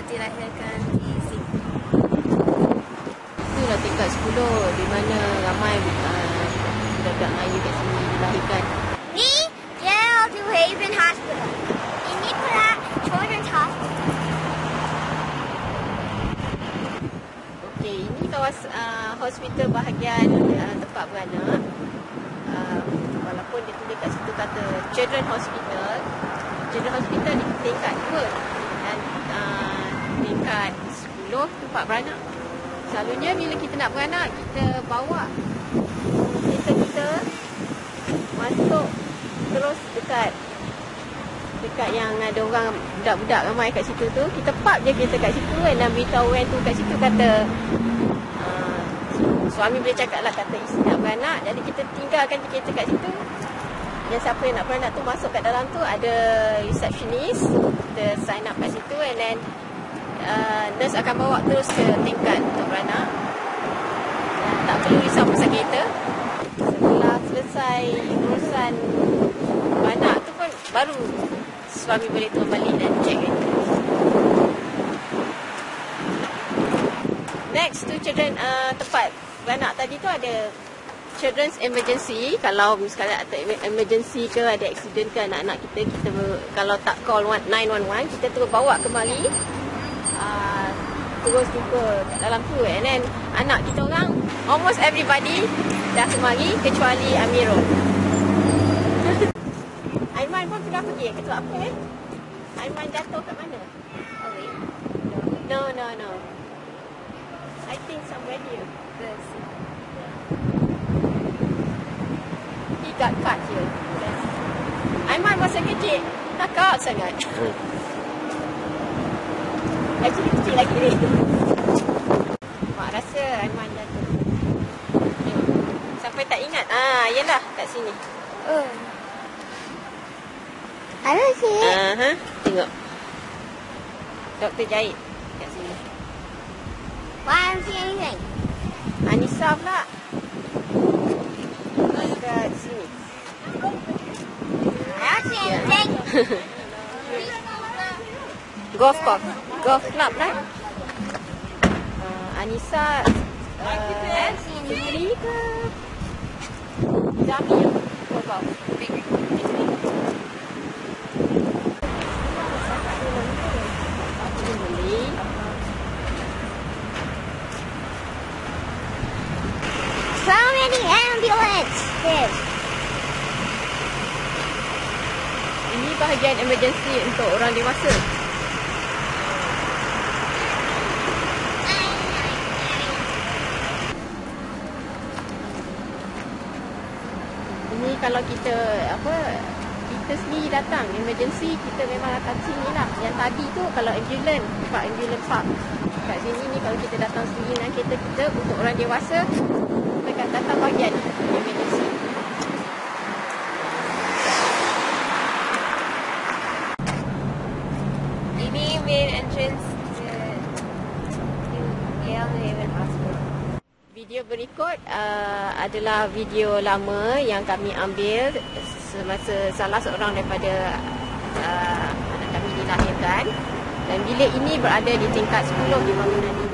dilahirkan di sini. Itulah tingkat 10 di mana ramai budak-budak Melayu kat sini dilahirkan. Ni Yale New Haven Hospital. Ini pula Children's Hospital. Okey, ini hospital bahagian tempat beranak. Walaupun dia tulis kat situ kata Children's Hospital. Children's Hospital di tingkat 2 dan tingkat 10 tempat beranak. Selalunya bila kita nak beranak, kita bawa kereta kita masuk terus dekat yang ada orang budak-budak ramai kat situ tu. Kita park je kereta kat situ dan beritahu orang tu kat situ kata suami boleh cakap lah kata isteri nak beranak. Jadi kita tinggalkan kereta kat situ. Dan siapa yang nak beranak tu masuk kat dalam tu, ada receptionist. Kita sign up kat situ and then nurse akan bawa terus ke tingkat untuk beranak. Dan tak perlu risau pasal kereta. Setelah selesai urusan beranak tu pun baru suami boleh turun balik dan check itu. Next tu children, tempat beranak tadi tu ada children's emergency. Kalau misalnya ada emergency ke, ada accident ke anak-anak kita, kalau tak call 911, kita terus bawa kemari, terus jumpa kat dalam tu. And then anak kita orang, almost everybody dah kemari kecuali Amirul. Aiman pun sudah pergi ke tu apa Aiman jatuh kat mana? Oh wait. No. I think somewhere here. He got cut here. Aiman masa kecil nakal sangat. Actually kecil lagi ni. Mak rasa Aiman jatuh. Sampai tak ingat. Yelah kat sini. Ada sih. Tengok. Doktor jahit kat sini. Why I don't see anything? Anissa pula. Kat sini. I don't see anything. Golf club lah. Anissa Juli ke Jami ya? Golf. So many ambulances. Ini bahagian emergency untuk orang dewasa. Ini kalau kita sendiri datang emergency, kita memang akan sini lah. Yang tadi tu kalau ambulance park kat sini ni, kalau kita datang sendiri dengan kereta kita untuk orang dewasa, mereka datang bahagian emergency. Ini main entrance to Yale New Haven Hospital. Video berikut adalah video lama yang kami ambil semasa salah seorang daripada anak kami dilahirkan. Dan bilik ini berada di tingkat 10 di bangunan ini.